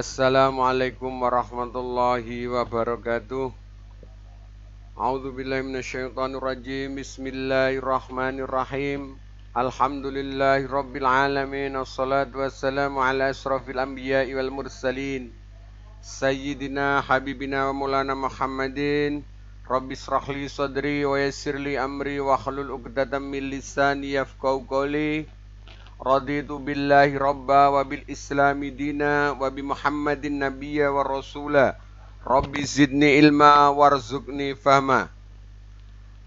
Assalamualaikum warahmatullahi wabarakatuh. A'udzubillahi minasyaitonirrajim. Bismillahirrahmanirrahim. Alhamdulillahirabbil alamin. Wassalatu wassalamu ala asrofil anbiya'i wal mursalin. Sayyidina habibina wa maulana Muhammadin. Rabbi shrahli sadri wa yassirli amri wa hlul 'uqdatam min lisani yafqahu qawli. Raditu billahi rabba wa bil islami dina wa bi muhammadin nabiyya wa rasula. Rabbi zidni ilma warzuqni fahma.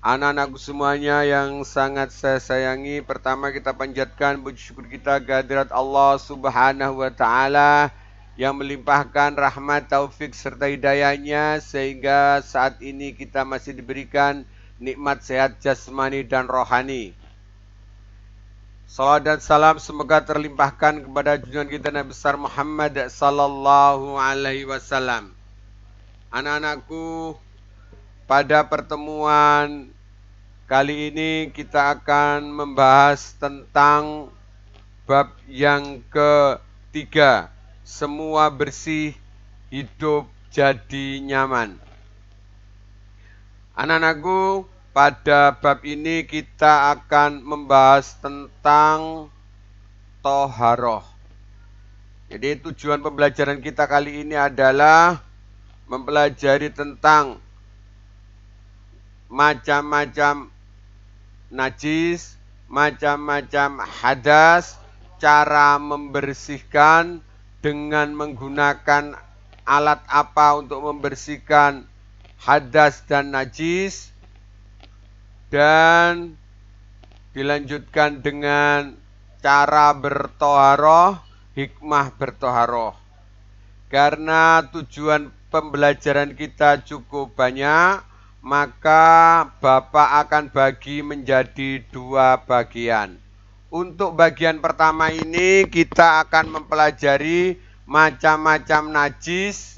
Anak-anakku semuanya yang sangat saya sayangi, pertama kita panjatkan puji syukur kita kehadirat Allah Subhanahu wa taala yang melimpahkan rahmat, taufik serta hidayahnya sehingga saat ini kita masih diberikan nikmat sehat jasmani dan rohani. Salawat dan salam semoga terlimpahkan kepada junjungan kita Nabi besar Muhammad sallallahu alaihi wasallam. Anak-anakku, pada pertemuan kali ini kita akan membahas tentang bab yang ketiga, semua bersih, hidup jadi nyaman. Anak-anakku, pada bab ini kita akan membahas tentang toharoh. Jadi tujuan pembelajaran kita kali ini adalah mempelajari tentang macam-macam najis, macam-macam hadas, cara membersihkan dengan menggunakan alat apa untuk membersihkan hadas dan najis, dan dilanjutkan dengan cara bertoharoh, hikmah bertoharoh. Karena tujuan pembelajaran kita cukup banyak, maka Bapak akan bagi menjadi dua bagian. Untuk bagian pertama ini kita akan mempelajari macam-macam najis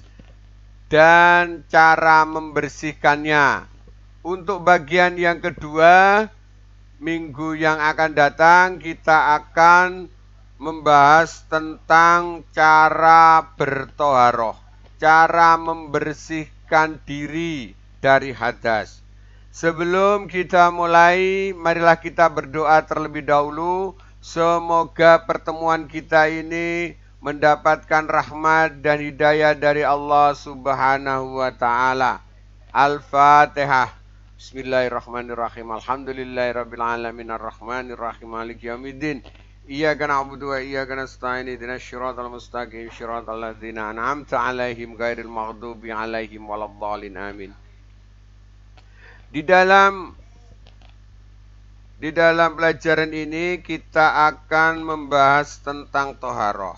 dan cara membersihkannya. Untuk bagian yang kedua, minggu yang akan datang kita akan membahas tentang cara bertoharoh, cara membersihkan diri dari hadas. Sebelum kita mulai, marilah kita berdoa terlebih dahulu. Semoga pertemuan kita ini mendapatkan rahmat dan hidayah dari Allah Subhanahu wa taala. Al-Fatihah. Bismillahirrahmanirrahim. Alhamdulillahirabbil alamin arrahmanirrahim maliki yaumiddin. Iyyaka na'budu wa iyyaka nasta'in ihdinas shiratal mustaqim shiratal ladzina an'amta 'alaihim ghairil maghdubi 'alaihim waladdallin amin. Di dalam pelajaran ini kita akan membahas tentang toharoh.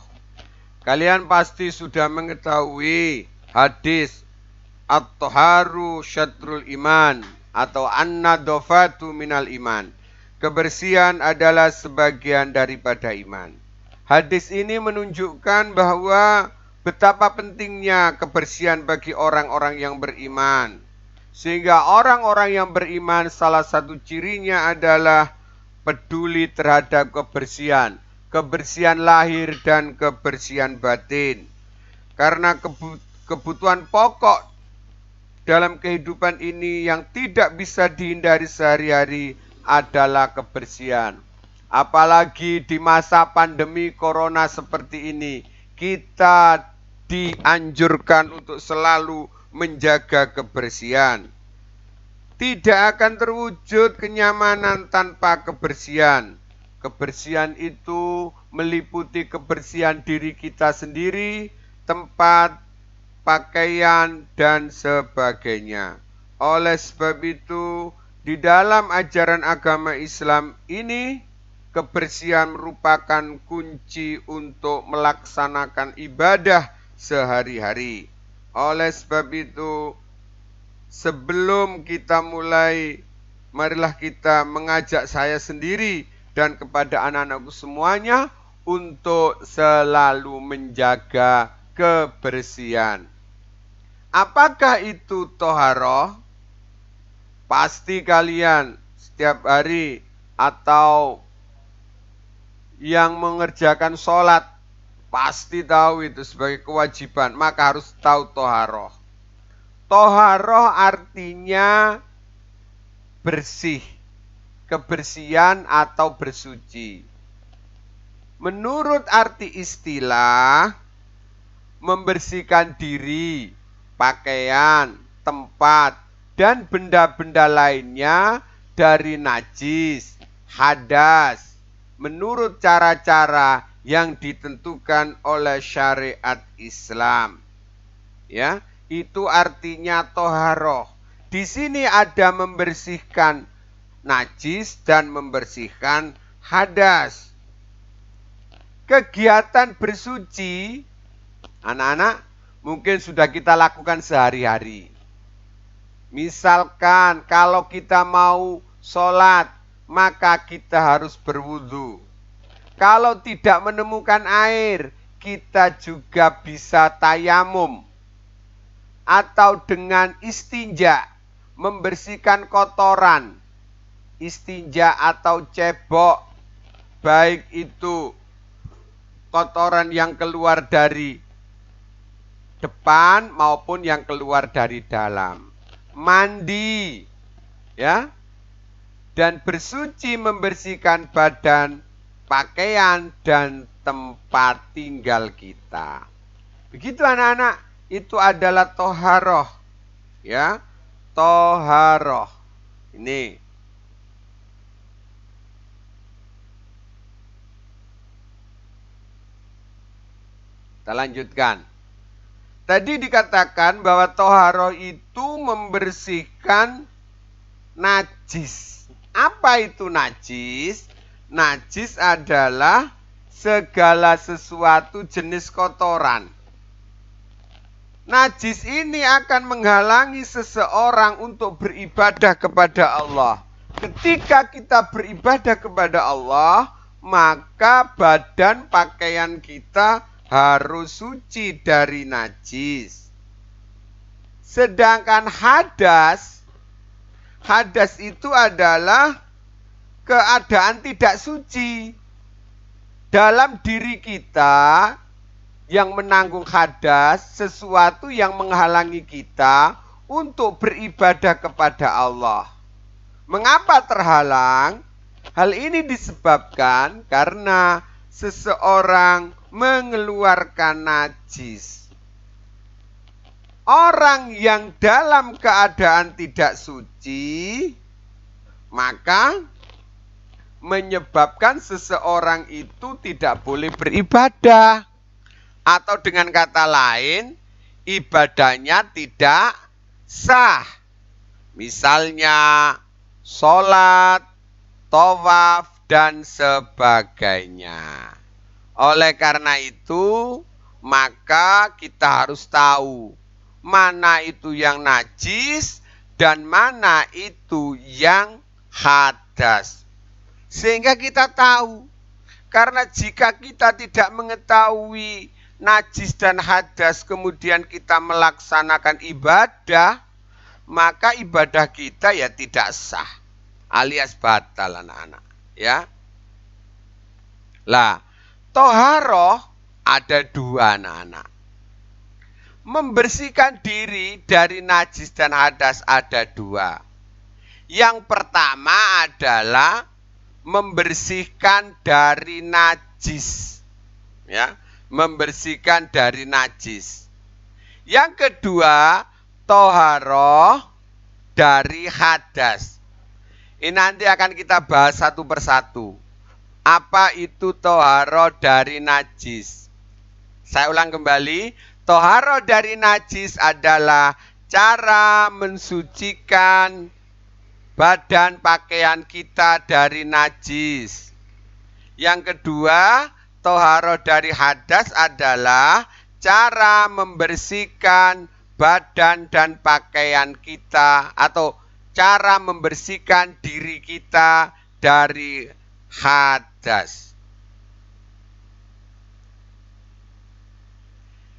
Kalian pasti sudah mengetahui hadis at-toharu syatrul iman atau an-nadhafatu minal iman. Kebersihan adalah sebagian daripada iman. Hadis ini menunjukkan bahwa betapa pentingnya kebersihan bagi orang-orang yang beriman. Sehingga orang-orang yang beriman salah satu cirinya adalah peduli terhadap kebersihan. Kebersihan lahir dan kebersihan batin. Karena kebutuhan pokok dalam kehidupan ini yang tidak bisa dihindari sehari-hari adalah kebersihan. Apalagi di masa pandemi corona seperti ini, kita dianjurkan untuk selalu menjaga kebersihan. Tidak akan terwujud kenyamanan tanpa kebersihan. Kebersihan itu meliputi kebersihan diri kita sendiri, tempat, pakaian, dan sebagainya. Oleh sebab itu, di dalam ajaran agama Islam ini, kebersihan merupakan kunci untuk melaksanakan ibadah sehari-hari. Oleh sebab itu, sebelum kita mulai, marilah kita mengajak saya sendiri dan kepada anak-anakku semuanya untuk selalu menjaga kebersihan. Apakah itu toharoh? Pasti kalian setiap hari atau yang mengerjakan sholat pasti tahu itu sebagai kewajiban, maka harus tahu toharoh. Toharoh artinya bersih, kebersihan atau bersuci. Menurut arti istilah, membersihkan diri, pakaian, tempat, dan benda-benda lainnya dari najis, hadas, menurut cara-cara yang ditentukan oleh syariat Islam. Ya, itu artinya toharoh. Di sini ada membersihkan najis dan membersihkan hadas. Kegiatan bersuci, anak-anak, mungkin sudah kita lakukan sehari-hari. Misalkan kalau kita mau sholat, maka kita harus berwudu. Kalau tidak menemukan air, kita juga bisa tayamum. Atau dengan istinja, membersihkan kotoran. Istinja atau cebok, baik itu kotoran yang keluar dari depan maupun yang keluar dari dalam. Mandi, ya, dan bersuci membersihkan badan, pakaian, dan tempat tinggal kita. Begitu anak-anak, itu adalah toharoh, ya, toharoh. Ini kita lanjutkan. Tadi dikatakan bahwa toharoh itu membersihkan najis. Apa itu najis? Najis adalah segala sesuatu jenis kotoran. Najis ini akan menghalangi seseorang untuk beribadah kepada Allah. Ketika kita beribadah kepada Allah, maka badan pakaian kita harus suci dari najis. Sedangkan hadas itu adalah keadaan tidak suci. Dalam diri kita yang menanggung hadas, sesuatu yang menghalangi kita untuk beribadah kepada Allah. Mengapa terhalang? Hal ini disebabkan karena seseorang mengeluarkan najis. Orang yang dalam keadaan tidak suci, maka menyebabkan seseorang itu tidak boleh beribadah. Atau dengan kata lain, ibadahnya tidak sah. Misalnya sholat, tawaf, dan sebagainya. Oleh karena itu, maka kita harus tahu mana itu yang najis dan mana itu yang hadas. Sehingga kita tahu, karena jika kita tidak mengetahui najis dan hadas kemudian kita melaksanakan ibadah, maka ibadah kita ya tidak sah, alias batal anak-anak, ya. Lah, toharoh ada dua anak-anak. Membersihkan diri dari najis dan hadas ada dua. Yang pertama adalah membersihkan dari najis, ya, membersihkan dari najis. Yang kedua, toharoh dari hadas. Ini nanti akan kita bahas satu persatu. Apa itu toharoh dari najis? Saya ulang kembali, toharoh dari najis adalah cara mensucikan badan pakaian kita dari najis. Yang kedua, toharoh dari hadas adalah cara membersihkan badan dan pakaian kita atau cara membersihkan diri kita dari hadas.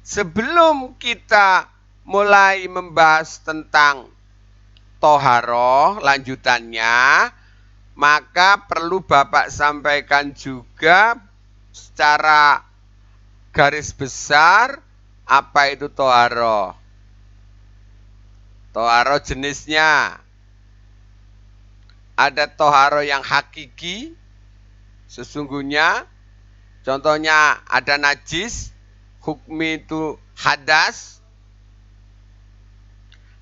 Sebelum kita mulai membahas tentang toharoh lanjutannya, maka perlu Bapak sampaikan juga secara garis besar apa itu toharo? Toharo jenisnya ada toharo yang hakiki, sesungguhnya contohnya ada najis, hukmi itu hadas.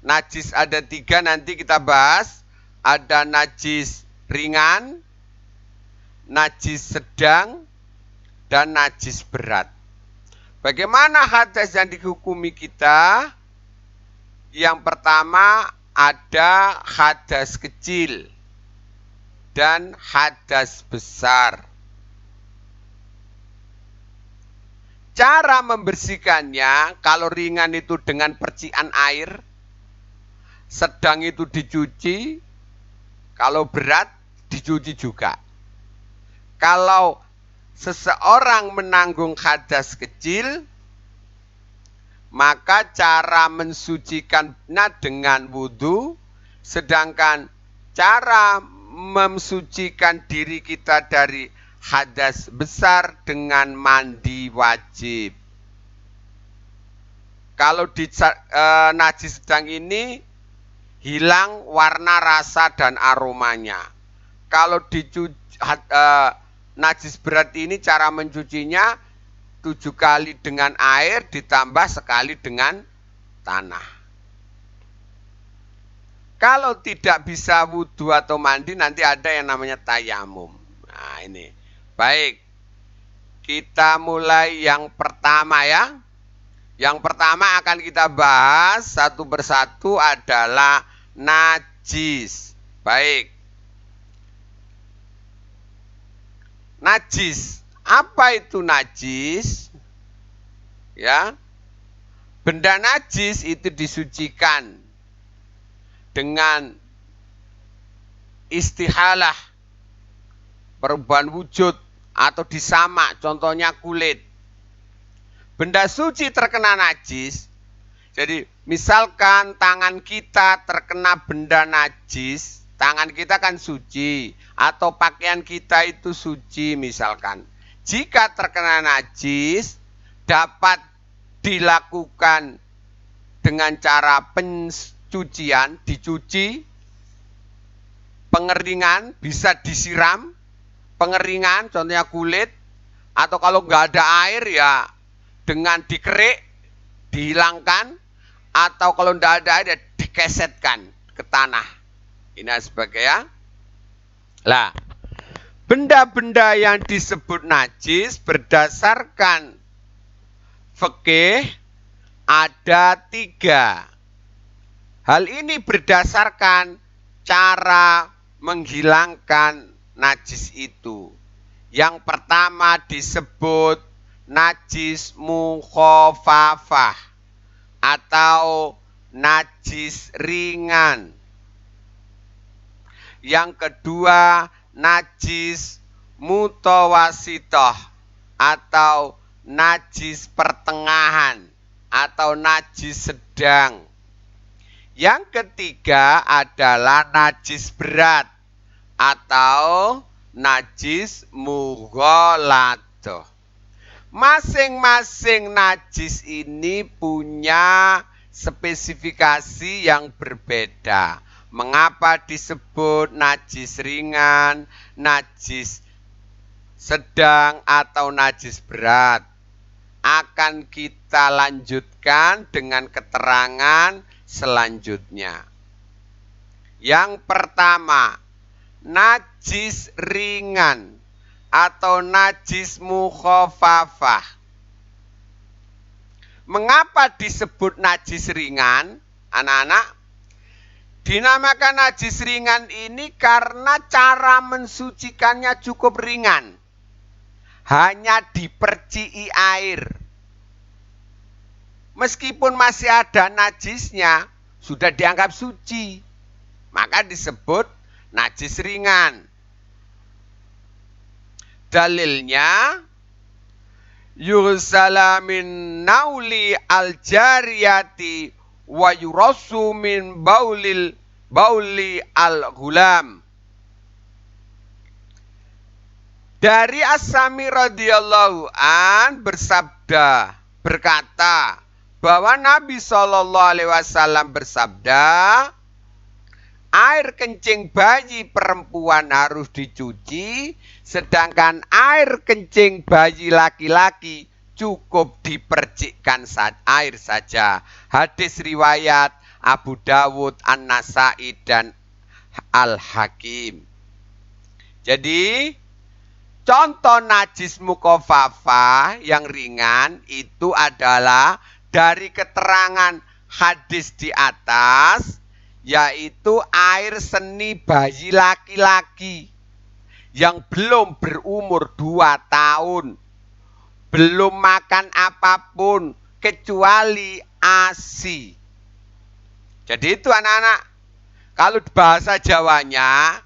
Najis ada 3, nanti kita bahas. Ada najis ringan, najis sedang, dan najis berat. Bagaimana hadas yang dihukumi kita? Yang pertama ada hadas kecil dan hadas besar. Cara membersihkannya, kalau ringan itu dengan percikan air, sedang itu dicuci, kalau berat dicuci juga. Kalau seseorang menanggung hadas kecil, maka cara mensucikannya dengan wudhu, sedangkan cara mensucikan diri kita dari hadas besar dengan mandi wajib. Kalau di najis sedang ini hilang warna, rasa, dan aromanya. Kalau najis berat ini cara mencucinya 7 kali dengan air ditambah sekali dengan tanah. Kalau tidak bisa wudhu atau mandi, nanti ada yang namanya tayamum. Nah ini. Baik, kita mulai yang pertama ya. Yang pertama akan kita bahas satu persatu adalah najis. Baik. Najis. Apa itu najis? Ya. Benda najis itu disucikan dengan istihalah, perubahan wujud atau disamak, contohnya kulit. Benda suci terkena najis. Jadi misalkan tangan kita terkena benda najis, tangan kita kan suci, atau pakaian kita itu suci misalkan. Jika terkena najis, dapat dilakukan dengan cara pencucian, dicuci, pengeringan, bisa disiram, pengeringan contohnya kulit, atau kalau nggak ada air ya dengan dikerik, dihilangkan, atau kalau tidak ada air dikesetkan ke tanah. Ini sebagai ya. Lah, benda-benda yang disebut najis berdasarkan fikih ada 3. Hal ini berdasarkan cara menghilangkan najis itu. Yang pertama disebut najis mukhafafah atau najis ringan. Yang kedua najis mutawasithah atau najis pertengahan atau najis sedang. Yang ketiga adalah najis berat atau najis mughalladah. Masing-masing najis ini punya spesifikasi yang berbeda. Mengapa disebut najis ringan, najis sedang, atau najis berat? Akan kita lanjutkan dengan keterangan selanjutnya. Yang pertama, najis ringan atau najis mukhafafah. Mengapa disebut najis ringan, anak-anak? Dinamakan najis ringan ini karena cara mensucikannya cukup ringan. Hanya diperciki air. Meskipun masih ada najisnya, sudah dianggap suci. Maka disebut najis ringan. Dalilnya yursala min nauli al-jariyati wa yurasu min bauli al-ghulam. Dari As-Sami radhiyallahu an berkata bahwa Nabi Shallallahu alaihi wasallam bersabda, air kencing bayi perempuan harus dicuci, sedangkan air kencing bayi laki-laki cukup dipercikkan air saja. Hadis riwayat Abu Dawud, An-Nasai, dan Al-Hakim. Jadi, contoh najis mukhafafah yang ringan itu adalah dari keterangan hadis di atas, yaitu air seni bayi laki-laki yang belum berumur 2 tahun, belum makan apapun kecuali ASI. Jadi itu anak-anak, kalau bahasa Jawanya,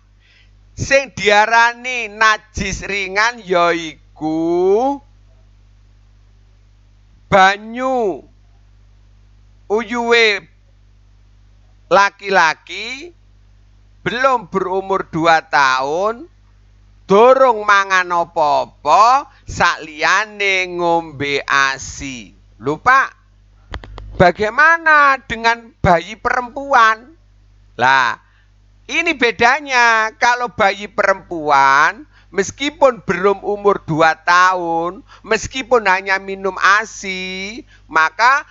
sing diarani najis ringan yaiku banyu uyuwe laki-laki belum berumur 2 tahun, dorong mangan apa-apa, sakliyane ngombe ASI. Lupa, bagaimana dengan bayi perempuan? Lah, ini bedanya. Kalau bayi perempuan, meskipun belum umur 2 tahun, meskipun hanya minum ASI, maka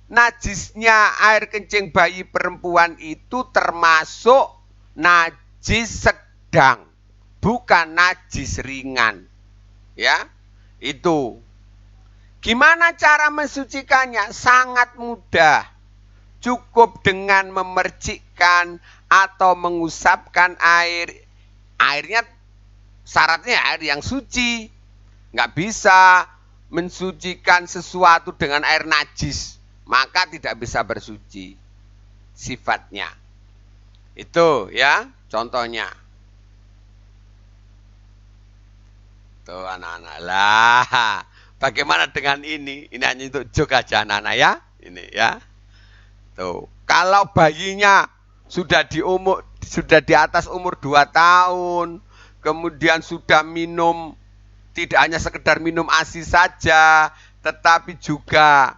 najisnya air kencing bayi perempuan itu termasuk najis sedang, bukan najis ringan. Ya, itu. Gimana cara mensucikannya? Sangat mudah. Cukup dengan memercikkan atau mengusapkan air. Airnya syaratnya air yang suci. Nggak bisa mensucikan sesuatu dengan air najis, maka tidak bisa bersuci sifatnya. Itu ya contohnya. Tuh anak-anak. Lah, bagaimana dengan ini? Ini hanya untuk joke aja anak-anak ya. Ini ya. Tuh, kalau bayinya sudah di atas umur 2 tahun, kemudian sudah minum, tidak hanya sekedar minum ASI saja, tetapi juga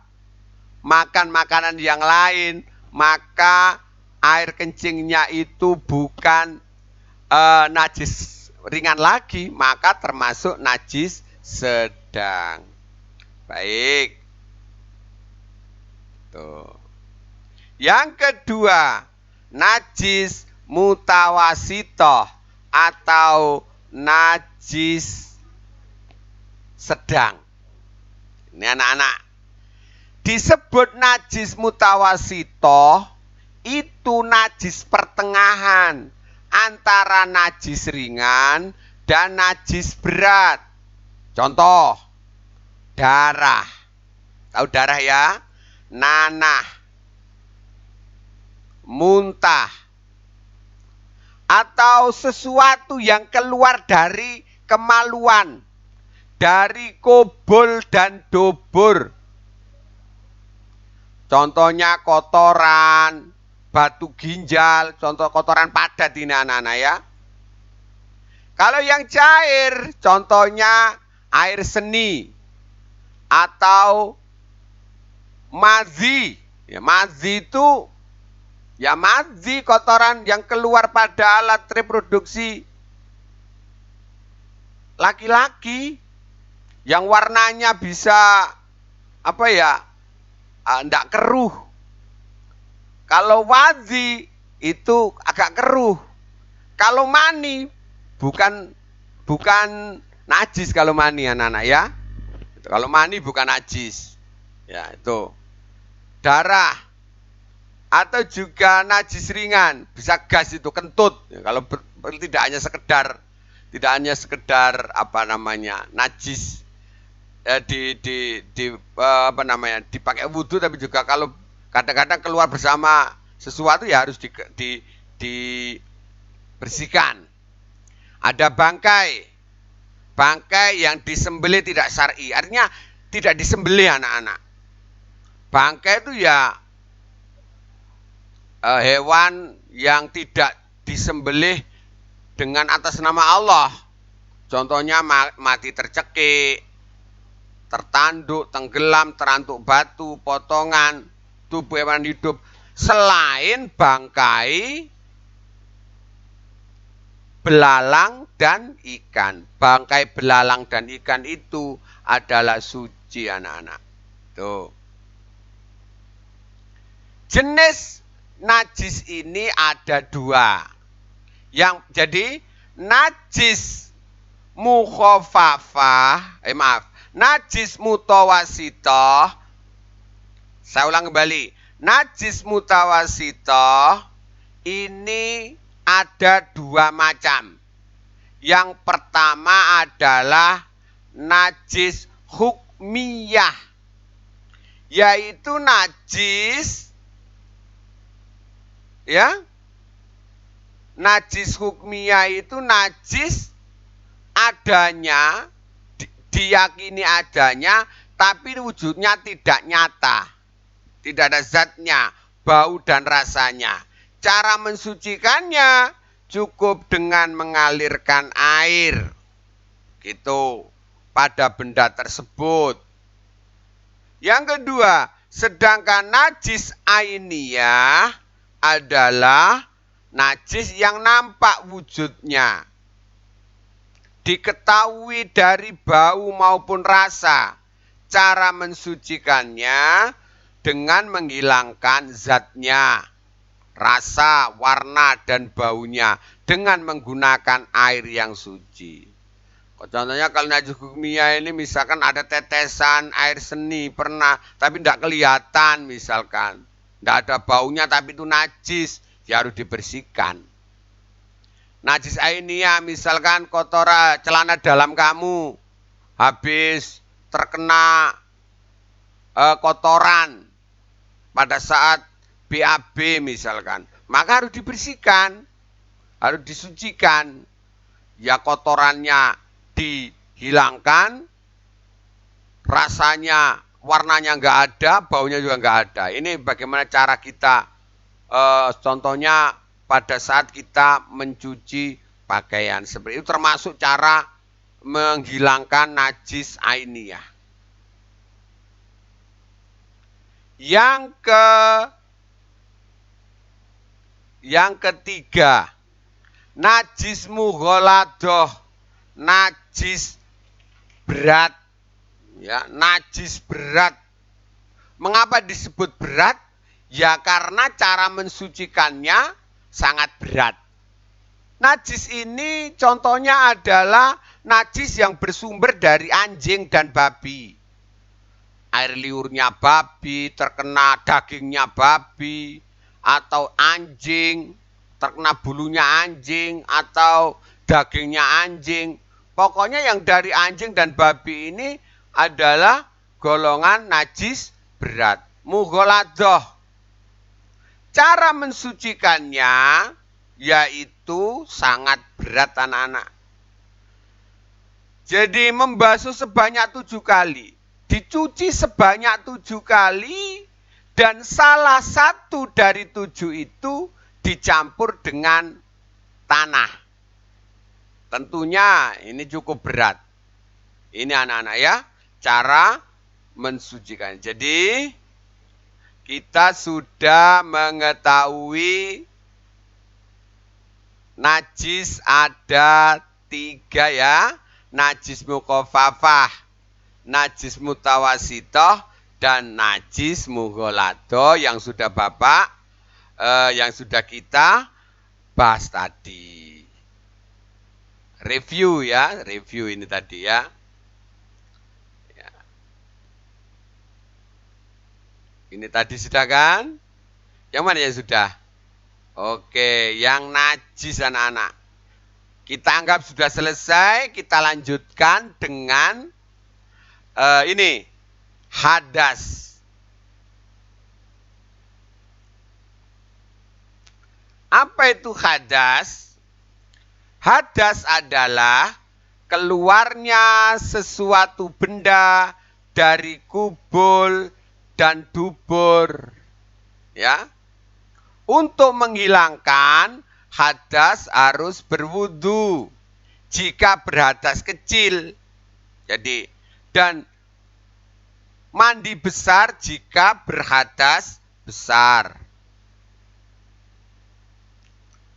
makan makanan yang lain, maka air kencingnya itu bukan najis ringan lagi, maka termasuk najis sedang. Baik. Tuh. Yang kedua, najis mutawasitoh atau najis sedang. Ini anak-anak. Disebut najis mutawasitoh, itu najis pertengahan antara najis ringan dan najis berat. Contoh, darah. Tahu darah ya? Nanah, muntah, atau sesuatu yang keluar dari kemaluan, dari kobol dan dobur. Contohnya kotoran, batu ginjal, contoh kotoran padat ini anak-anak ya. Kalau yang cair, contohnya air seni atau madzi. Ya, madzi itu ya madzi, kotoran yang keluar pada alat reproduksi laki-laki yang warnanya bisa apa ya? Enggak keruh. Kalau wadzi itu agak keruh. Kalau mani bukan najis kalau mani anak-anak ya. Kalau mani bukan najis. Ya, itu. Darah atau juga najis ringan, bisa gas itu kentut. Ya, kalau tidak hanya sekedar apa namanya? Najis dipakai wudhu, tapi juga kalau kadang-kadang keluar bersama sesuatu ya harus dibersihkan. Ada bangkai yang disembelih tidak syar'i, artinya tidak disembelih anak-anak. Bangkai itu ya hewan yang tidak disembelih dengan atas nama Allah, Contohnya mati tercekik, tertanduk, tenggelam, terantuk batu, potongan tubuh hewan hidup selain bangkai, belalang, dan ikan. Bangkai, belalang, dan ikan itu adalah suci, anak-anak. Tuh. Jenis najis ini ada dua. Jadi najis mukhafafah, najis mutawasitoh. Saya ulang kembali. Najis mutawasitoh ini ada dua macam. Yang pertama adalah najis hukmiyah, yaitu najis, ya, najis hukmiyah itu najis adanya, diyakini adanya, tapi wujudnya tidak nyata, tidak ada zatnya, bau dan rasanya. Cara mensucikannya cukup dengan mengalirkan air, gitu, pada benda tersebut. Yang kedua, sedangkan najis ainiyah adalah najis yang nampak wujudnya, diketahui dari bau maupun rasa. Cara mensucikannya dengan menghilangkan zatnya, rasa, warna, dan baunya dengan menggunakan air yang suci. Contohnya kalau najis hukmiyah ini misalkan ada tetesan air seni pernah, tapi tidak kelihatan misalkan. Tidak ada baunya tapi itu najis, ya harus dibersihkan. Najis ainiyah misalkan kotoran celana dalam kamu habis terkena kotoran pada saat BAB misalkan, maka harus dibersihkan, harus disucikan. Ya kotorannya dihilangkan, rasanya, warnanya nggak ada, baunya juga nggak ada. Ini bagaimana cara kita, contohnya pada saat kita mencuci pakaian. Seperti itu termasuk cara menghilangkan najis ainiyah. Yang ketiga, najis mughaladoh, najis berat. Ya, najis berat. Mengapa disebut berat? Ya karena cara mensucikannya sangat berat. Najis ini contohnya adalah najis yang bersumber dari anjing dan babi. Air liurnya babi, terkena dagingnya babi, atau anjing, terkena bulunya anjing, atau dagingnya anjing. Pokoknya yang dari anjing dan babi ini adalah golongan najis berat. Mughaladoh. Cara mensucikannya yaitu sangat berat, anak-anak. Jadi membasuh sebanyak 7 kali. Dicuci sebanyak 7 kali, dan salah satu dari 7 itu dicampur dengan tanah. Tentunya ini cukup berat. Ini anak-anak ya, cara mensucikan. Jadi kita sudah mengetahui najis ada 3 ya. Najis mukhafafah, najis mutawasitoh, dan najis mughaladoh yang sudah yang sudah kita bahas tadi. Review ya, review ini tadi ya. Ini tadi sudah kan? Yang mana yang sudah? Oke, yang najis anak-anak. Kita anggap sudah selesai, kita lanjutkan dengan ini, hadas. Apa itu hadas? Hadas adalah keluarnya sesuatu benda dari kubul dan dubur. Ya. Untuk menghilangkan hadas harus berwudu. jika berhadas kecil. Jadi, dan mandi besar jika berhadas besar.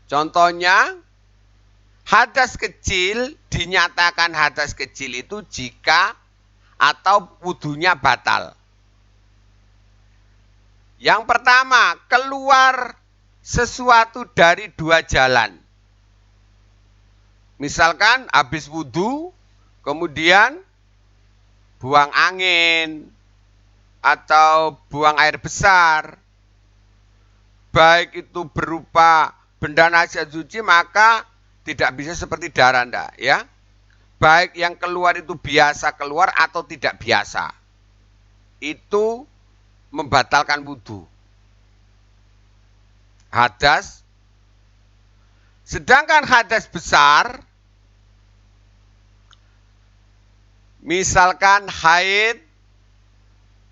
Contohnya, hadas kecil dinyatakan hadas kecil itu jika atau wudunya batal. Yang pertama, keluar sesuatu dari dua jalan. Misalkan habis wudu, kemudian buang angin atau buang air besar, baik itu berupa benda najis suci, maka tidak bisa seperti darah, enggak, ya. Baik yang keluar itu biasa keluar atau tidak biasa, itu membatalkan wudu. Hadas. Sedangkan hadas besar, misalkan haid,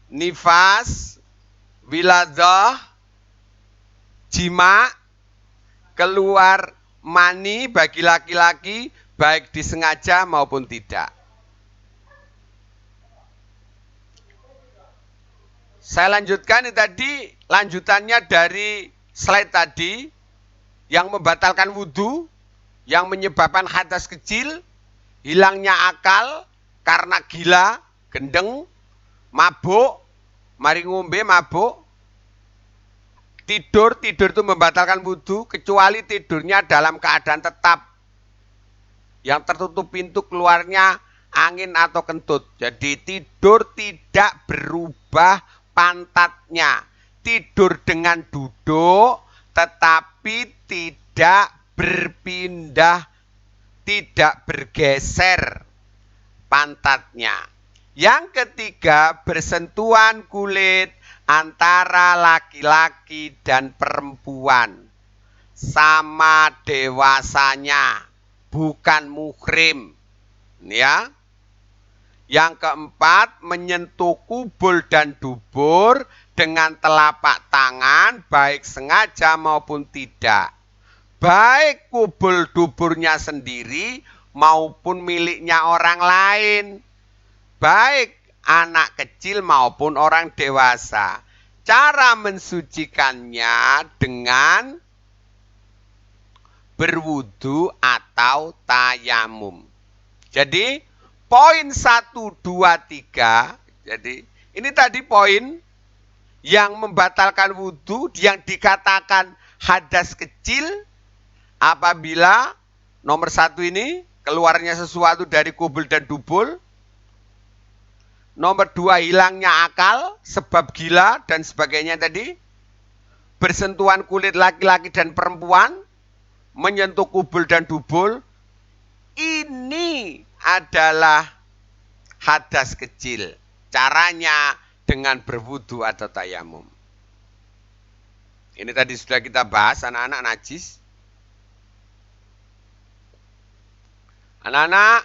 nifas, wiladah, jima, keluar mani bagi laki-laki, baik disengaja maupun tidak. Saya lanjutkan, ini tadi lanjutannya dari slide tadi, yang membatalkan wudhu, yang menyebabkan hadas kecil, hilangnya akal karena gila, gendeng, mabuk, mari ngombe mabuk, tidur itu membatalkan wudhu, kecuali tidurnya dalam keadaan tetap, yang tertutup pintu keluarnya angin atau kentut. Jadi tidur tidak berubah pantatnya, tidur dengan duduk tetapi tidak berpindah, tidak bergeser pantatnya. Yang ketiga, bersentuhan kulit antara laki-laki dan perempuan sama dewasanya, bukan muhrim, ya. Yang keempat, menyentuh kubul dan dubur dengan telapak tangan, baik sengaja maupun tidak, baik kubul duburnya sendiri maupun miliknya orang lain, baik anak kecil maupun orang dewasa. Cara mensucikannya dengan berwudu atau tayamum. Jadi poin 1, 2, 3. Jadi ini tadi poin yang membatalkan wudu, yang dikatakan hadas kecil apabila nomor 1 ini keluarnya sesuatu dari kubul dan dubul. Nomor 2, hilangnya akal sebab gila dan sebagainya tadi. Bersentuhan kulit laki-laki dan perempuan, menyentuh kubul dan dubul, ini adalah hadas kecil. Caranya dengan berwudu atau tayamum. Ini tadi sudah kita bahas, anak-anak najis. Anak-anak,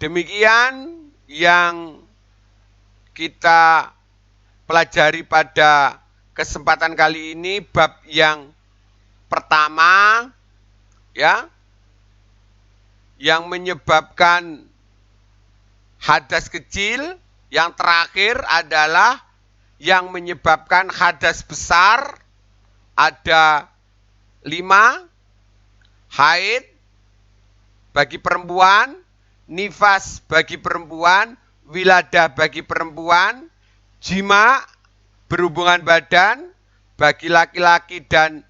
demikian yang kita pelajari pada kesempatan kali ini, bab yang pertama, ya, yang menyebabkan hadas kecil. Yang terakhir adalah yang menyebabkan hadas besar. Ada 5, haid bagi perempuan, nifas bagi perempuan, wiladah bagi perempuan, jima berhubungan badan bagi laki-laki dan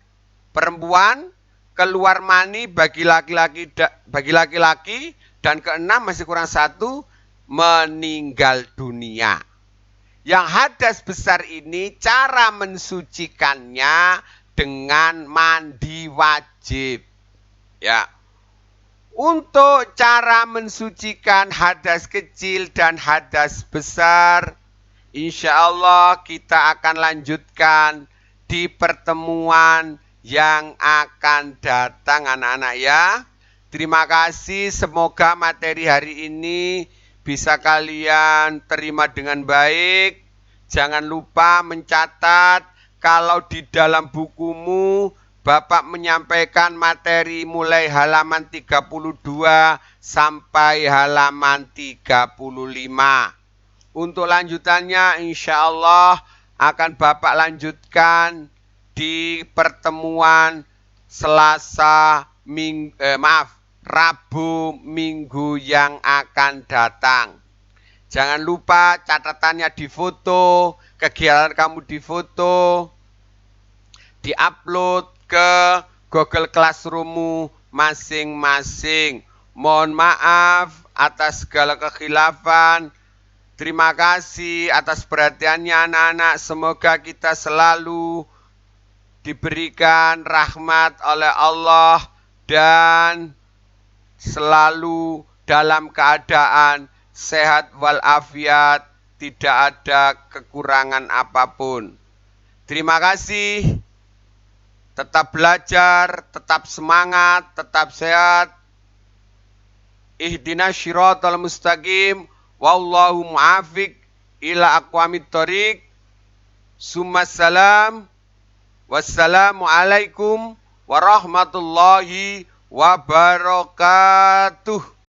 perempuan, keluar mani bagi laki-laki, dan keenam masih kurang 1, meninggal dunia. Yang hadas besar ini cara mensucikannya dengan mandi wajib. Ya. Untuk cara mensucikan hadas kecil dan hadas besar, insya Allah kita akan lanjutkan di pertemuan yang akan datang, anak-anak, ya. Terima kasih, semoga materi hari ini bisa kalian terima dengan baik. Jangan lupa mencatat, kalau di dalam bukumu Bapak menyampaikan materi mulai halaman 32 sampai halaman 35. Untuk lanjutannya insya Allah akan Bapak lanjutkan di pertemuan Rabu minggu yang akan datang. Jangan lupa catatannya difoto, kegiatan kamu difoto, diupload ke Google Classroom-mu masing-masing. Mohon maaf atas segala kekhilafan. Terima kasih atas perhatiannya anak-anak. Semoga kita selalu diberikan rahmat oleh Allah dan selalu dalam keadaan sehat walafiat, tidak ada kekurangan apapun. Terima kasih. Tetap belajar, tetap semangat, tetap sehat. Ihdinas syiratal mustaqim. Wallahu muafiq ila aqwamit thoriq. Summassalam. Wassalamualaikum warahmatullahi wabarakatuh.